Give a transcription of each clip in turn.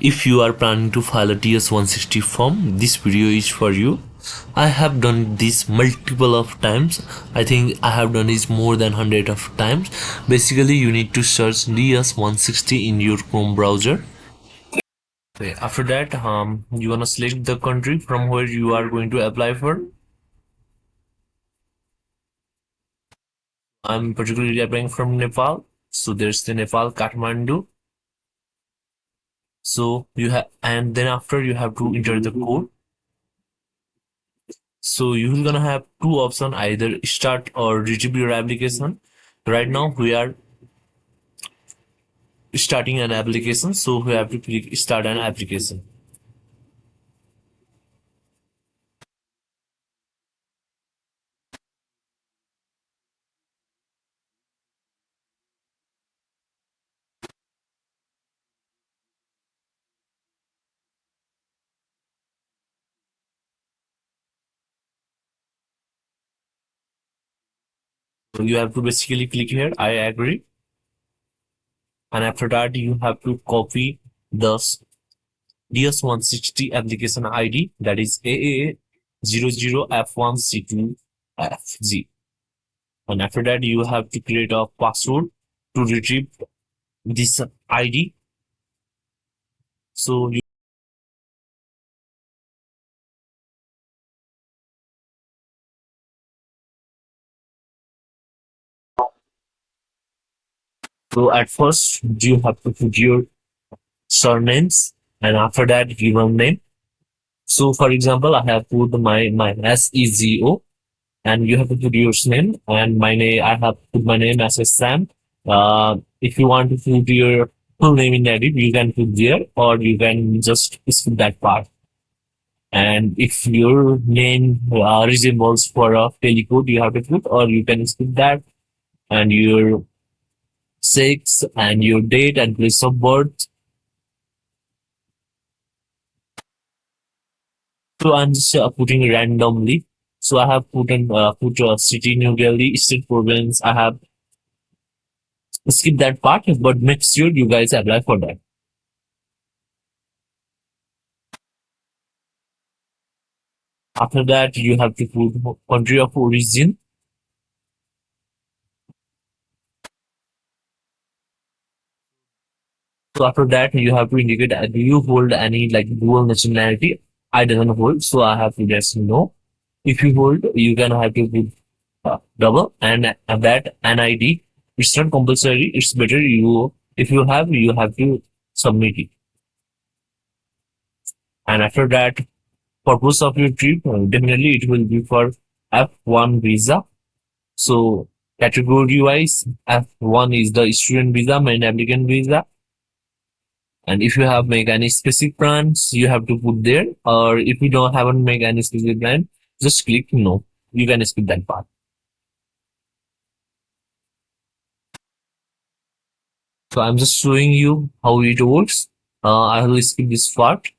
If you are planning to file a DS-160 form, this video is for you. I have done this multiple of times. I think I have done this more than 100 of times. Basically, you need to search DS-160 in your Chrome browser. Okay, after that, you wanna select the country from where you are going to apply for. I'm particularly applying from Nepal. So there's the Nepal, Kathmandu. So you have, and then after you have to enter the code. So you're gonna have two options, either start or retrieve your application. Right now we are starting an application, so we have to click start an application. So you have to basically click here, I agree. And after that, you have to copy the DS-160 application ID, that is AAA00F1C2FG. And after that, you have to create a password to retrieve this ID. So at first you have to put your surnames and after that given name. So for example, I have put my SEZO and you have to put your name and my name. I have put my name as a Sam. If you want to put your full name in edit, you can put there or you can just skip that part. And if your name resembles for a telecode, you have to put or you can skip that and your sex and your date and place of birth. So I'm just putting randomly. So I have put city New Delhi, state province. I have skipped that part, but make sure you guys apply for that. After that, you have to put country of origin. So after that, you have to indicate do you hold any like dual nationality? I doesn't hold, so I have to just no. If you hold, you can have to put double and that NID. It's not compulsory. It's better you if you have to submit it. And after that, purpose of your trip, definitely it will be for F1 visa. So category wise, F1 is the student visa, main applicant visa. And if you have make any specific plans, you have to put there. Or if you don't haven't make any specific plan, just click no. You can skip that part. So I'm just showing you how it works. I will skip this part.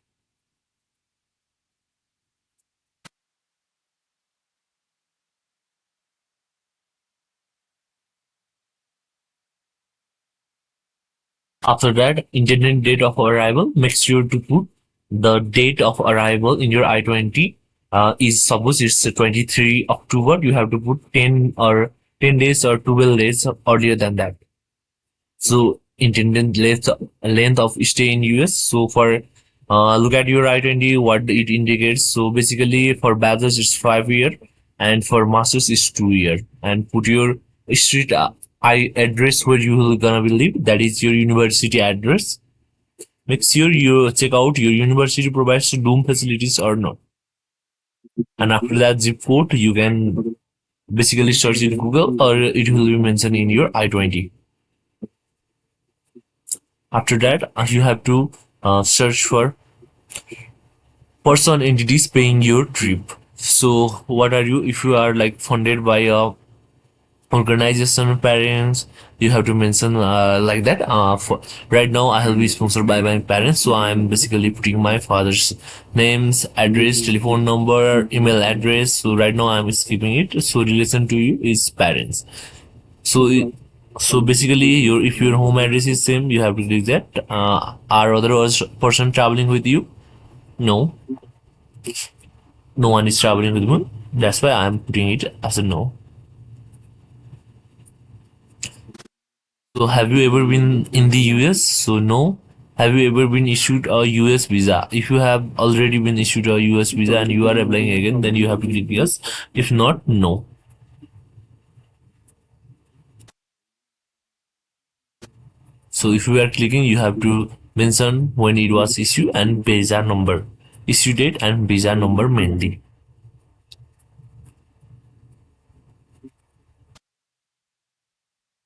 After that, intended date of arrival, make sure to put the date of arrival in your I-20. Is suppose it's 23 October, you have to put 10 or 10 days or 12 days earlier than that. So intended length of stay in US. So for look at your I-20, what it indicates. So basically for bachelor's it's 5 year and for master's it's 2 year. And put your street I address where you will gonna be live. That is your university address. Make sure you check out your university provides dorm facilities or not. And after that zip code, you can basically search in Google or it will be mentioned in your I-20. After that, you have to search for person entities paying your trip. So what are you? If you are like funded by a organization, parents, you have to mention like that. For right now, I will be sponsored by my parents, so I'm basically putting my father's names, address, telephone number, email address. So right now I'm skipping it. So relation to you is parents. So So basically, your if your home address is same, you have to click that. Are other person traveling with you? No, no one is traveling with me. That's why I'm putting it as a no. So have you ever been in the US? So no. Have you ever been issued a US visa? If you have already been issued a US visa and you are applying again, then you have to click yes. If not, no. So if you are clicking, you have to mention when it was issued and visa number, issue date and visa number mainly.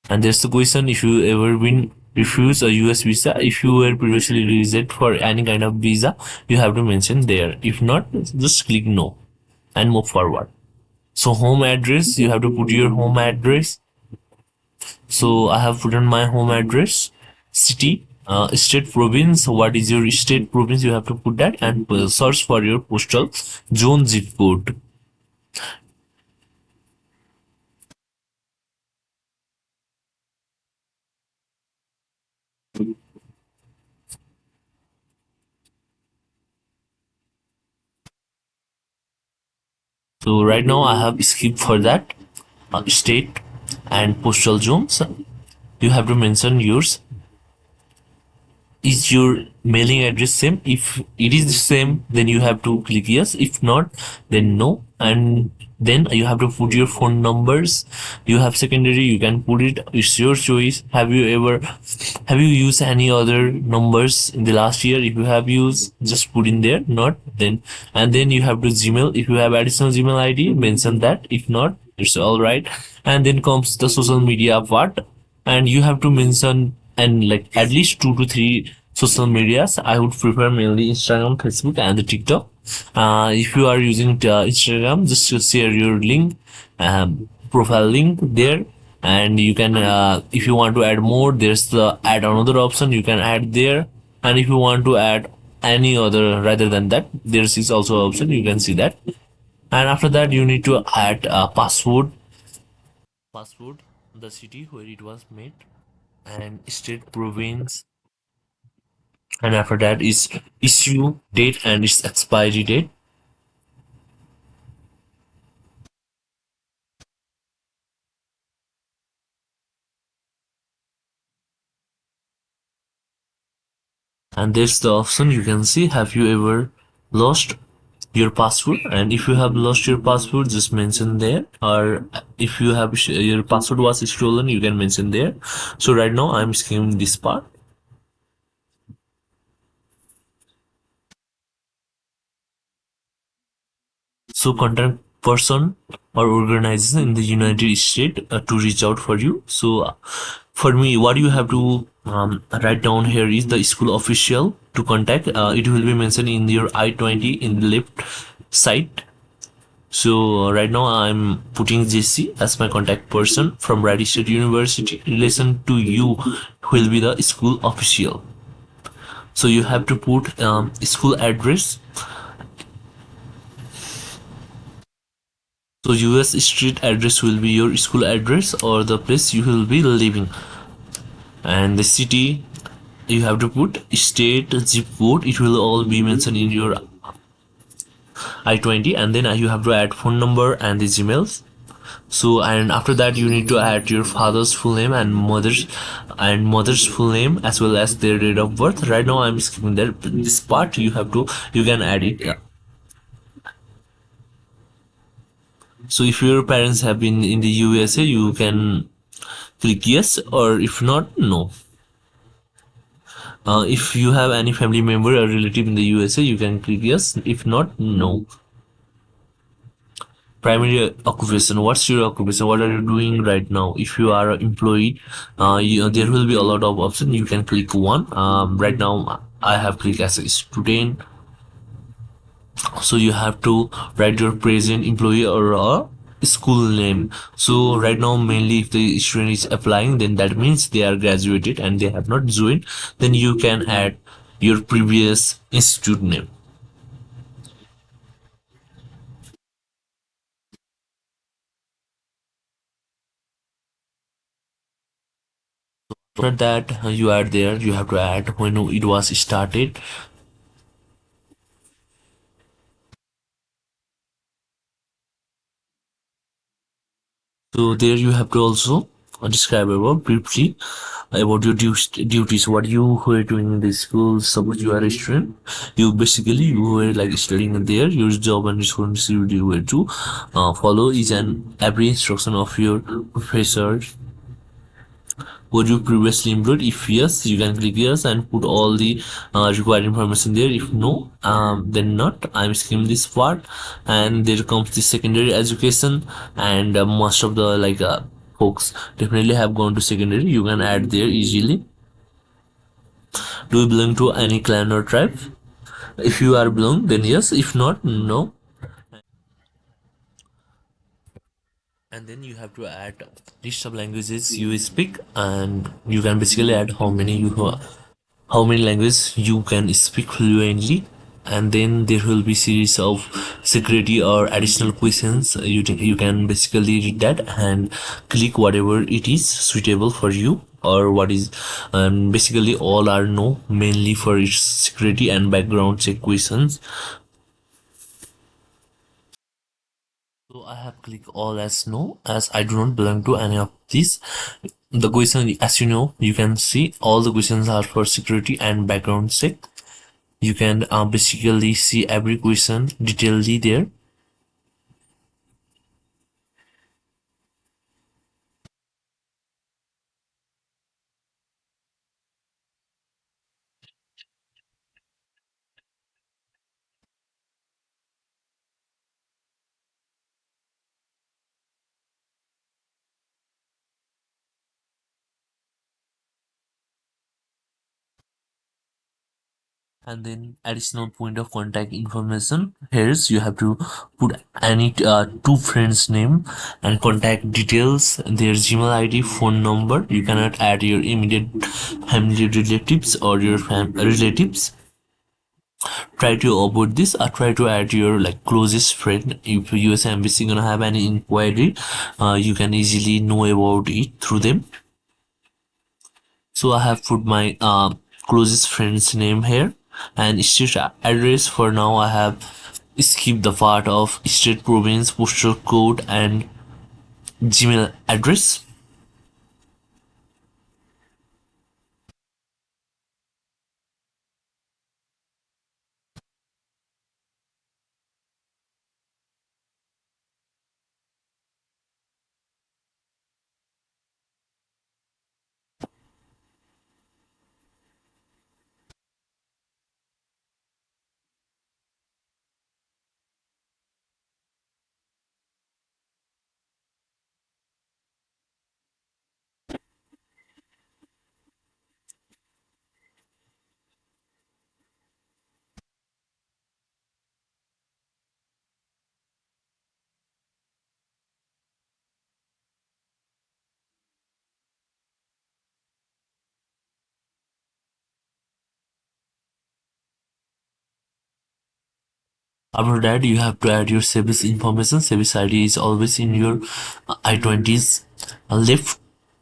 And there's the question, if you ever been refused a US visa, if you were previously rejected for any kind of visa, you have to mention there. If not, just click no and move forward. So home address, you have to put your home address. So I have put on my home address, city, state, province. What is your state, province? You have to put that and search for your postal zone, zip code. So right now I have skipped for that state and postal zones. You have to mention yours. Is your mailing address same? If it is the same, then you have to click yes. If not, then no. And then you have to put your phone numbers. You have secondary, you can put it, it's your choice. Have you used any other numbers in the last year? If you have used, just put in there. Not, then, and then you have to Gmail. If you have additional Gmail ID, mention that. If not, it's all right. And then comes the social media part, and you have to mention and like at least 2 to 3 social medias. I would prefer mainly Instagram, Facebook, and the TikTok. If you are using Instagram, just to share your link, profile link there, and you can if you want to add more, there's the add another option, you can add there. And if you want to add any other rather than that, there is also option, you can see that. And after that, you need to add a password, the city where it was made, and state, province, and after that is issue date and its expiry date. And there's the option, you can see, have you ever lost your password? And if you have lost your password, just mention there. Or if you have your password was stolen, you can mention there. So right now I'm skipping this part. So contact person or organization in the United States to reach out for you. So for me, what you have to write down here is the school official to contact. It will be mentioned in your I-20 in the left side. So right now I'm putting JC as my contact person from Raleigh State University. Relation to you will be the school official. So you have to put school address. So US street address will be your school address or the place you will be living. And the city you have to put state, zip code. It will all be mentioned in your I-20, and then you have to add phone number and the Gmails. So and after that you need to add your father's full name and mother's full name as well as their date of birth. Right now I'm skipping that this part. You can add it. Yeah. So if your parents have been in the USA, you can click yes, or if not, no. If you have any family member or relative in the USA, you can click yes. If not, no. Primary occupation. What's your occupation? What are you doing right now? If you are an employee, there will be a lot of options. You can click one. Right now, I have clicked as a student. So you have to write your present employee or a school name. So right now, mainly if the student is applying, then that means they are graduated and they have not joined. Then you can add your previous institute name. After that, you add there, you have to add when it was started. So there you have to also describe about briefly about your duties, what you were doing in the school. Suppose you are a student, you were like studying there. Your job and responsibility were to follow each and every instruction of your professor. Were you previously employed? If yes, you can click yes and put all the required information there. If no, then not. I'm skipping this part, and there comes the secondary education, and most of the folks definitely have gone to secondary. You can add there easily. Do you belong to any clan or tribe? If you are belong, then yes. If not, no. And then you have to add list of languages you speak, and you can basically add how many languages you can speak fluently. And then there will be series of security or additional questions. You can basically read that and click whatever it is suitable for you, or what is basically all are no, mainly for its security and background check questions. So I have clicked all as no, as I do not belong to any of these. The question, as you know, you can see all the questions are for security and background check. You can basically see every question detailedly there. And then additional point of contact information. Here's you have to put any two friends name and contact details, their Gmail ID, phone number. You cannot add your immediate family relatives or your relatives. Try to avoid this, or try to add your closest friend. If US embassy gonna have any inquiry, you can easily know about it through them. So I have put my closest friend's name here, and state address. For now I have skipped the part of state, province, postal code, and Gmail address. After that, you have to add your service information. Service ID is always in your I-20's left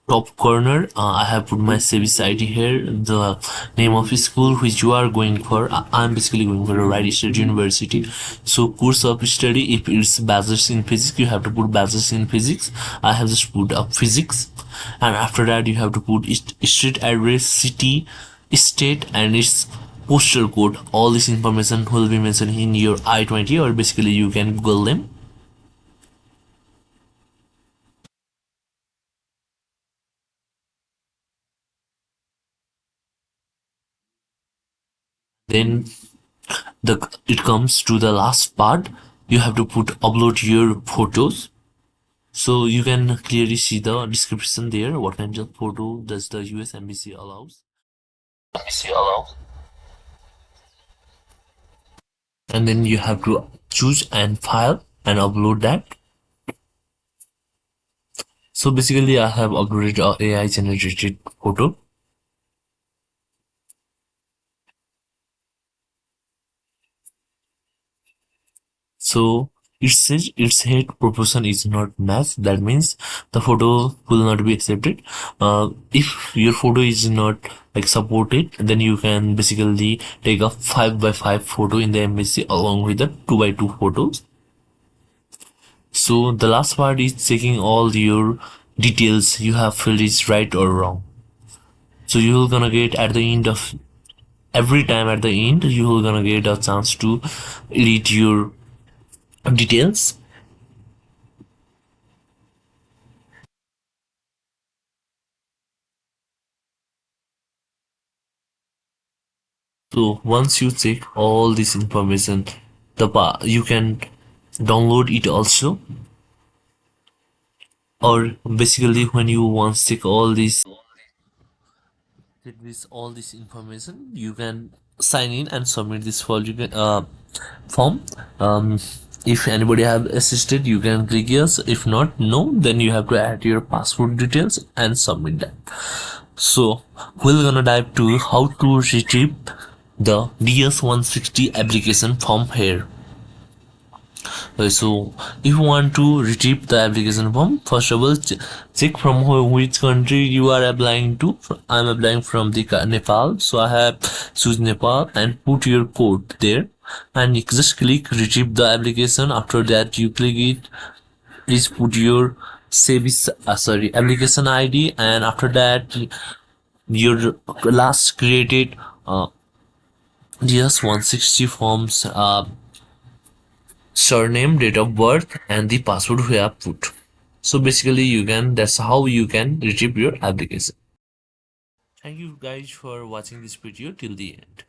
top corner. I have put my service ID here, the name of school which you are going for. I'm basically going for a Wright State University. So course of study, if it's bachelor's in physics, you have to put bachelor's in physics. I have just put up physics. And after that, you have to put street address, city, state, and its postal code. All this information will be mentioned in your I-20, or basically you can Google them. Then the it comes to the last part. You have to put upload your photos. So you can clearly see the description there. What kind of photo does the US Embassy allows? Embassy allows. And then you have to choose and file and upload that. So basically, I have uploaded a AI generated photo. So it says its head proportion is not matched. That means the photo will not be accepted. If your photo is not like supported, then you can basically take a 5 by 5 photo in the embassy along with the 2 by 2 photos. So the last part is checking all your details you have filled is right or wrong. So you're gonna get at the end of every time at the end you're gonna get a chance to edit your details. So once you check all this information, you can download it also, or basically when you want to check all this information, you can sign in and submit this form. Um, if anybody have assisted, you can click yes. If not, no. Then you have to add your passport details and submit that. So we're gonna dive to how to retrieve the DS-160 application form here. So if you want to retrieve the application form, first of all check from which country you are applying to. I'm applying from the Nepal, so I have choose Nepal and put your code there, and you just click retrieve the application. After that you click it, please put your application ID, and after that your last created DS-160 forms surname, date of birth, and the password we have put. So basically that's how you can retrieve your application. Thank you guys for watching this video till the end.